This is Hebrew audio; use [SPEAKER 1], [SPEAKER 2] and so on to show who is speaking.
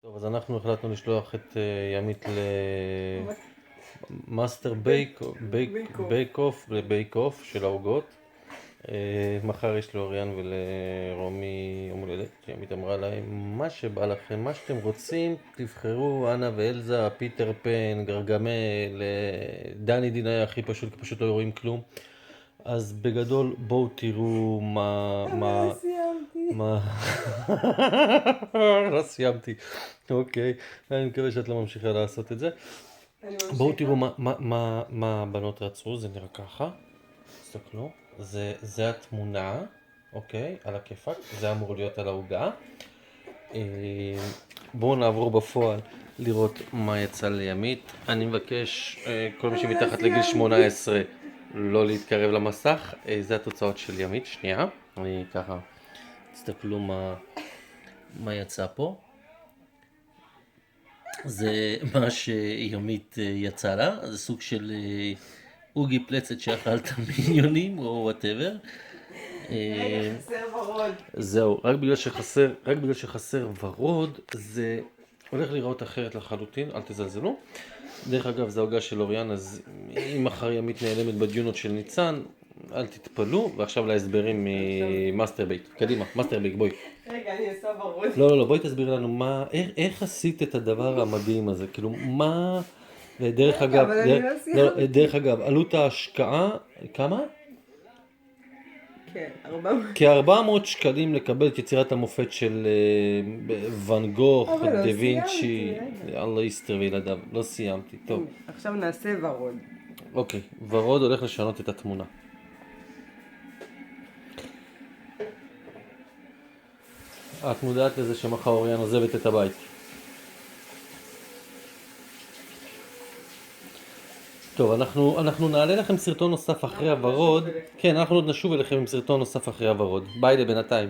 [SPEAKER 1] טוב, אז אנחנו החלטנו לשלוח את ימית למאסטר בייק אוף של העוגות. מחר יש לאוריאן ולרומי יום הולדת. ימית אמרה להם, מה שבא לכם, מה שאתם רוצים, תבחרו. אנה ואלזה, פיטר פן, גרגמל, דני דין היה הכי פשוט, כי פשוט לא רואים כלום. אז בגדול בואו תראו מה לא סיימתי. אוקיי, אני מקווה שאת לא ממשיכה לעשות את זה. בואו תראו מה הבנות רצו. זה נראה ככה, תסתכלו, זה התמונה, אוקיי, על הכיפק, זה אמור להיות על העוגה. בואו נעבור בפועל לראות מה יצא לימית. אני מבקש כל מי שמתחת לגיל 18 לא להתקרב למסך. זה התוצאות של ימית. שנייה, אני ככה, תסתכלו מה יצא פה. זה מה שימית יצא לה, זה סוג של אוגי פלצת שאכלת מיליונים או whatever.
[SPEAKER 2] רגע, חסר ורוד.
[SPEAKER 1] זהו, רק בגלל שחסר ורוד, זה הולך להיראות אחרת לחלוטין, אל תזלזלו. דרך אגב, זה העוגה של אוריאן, אז אם מחר ימית נעלמת בדיונות של ניצן, אל תתפלו. ועכשיו להסברים ממאסטר בייק. קדימה, מאסטר בייק, בואי.
[SPEAKER 2] רגע, אני אעשה ורוד.
[SPEAKER 1] לא, בואי תסביר לנו איך עשית את הדבר המדהים הזה, כאילו מה, דרך אגב, עלות ההשקעה, כמה?
[SPEAKER 2] כן, 400.
[SPEAKER 1] כ-400 שקלים לקבל את יצירת המופת של ואן גוך, דה וינצ'י, אללה יסתר וילדיו. לא סיימתי, טוב.
[SPEAKER 2] עכשיו נעשה ורוד.
[SPEAKER 1] אוקיי, ורוד הולך לשנות את התמונה. את מודעת לזה שמחר אוריאן עוזבת את הבית? טוב, אנחנו נעלה לכם סרטון נוסף אחרי הוורוד. כן, אנחנו עוד נשוב אליכם עם סרטון נוסף אחרי הוורוד. ביי לבינתיים.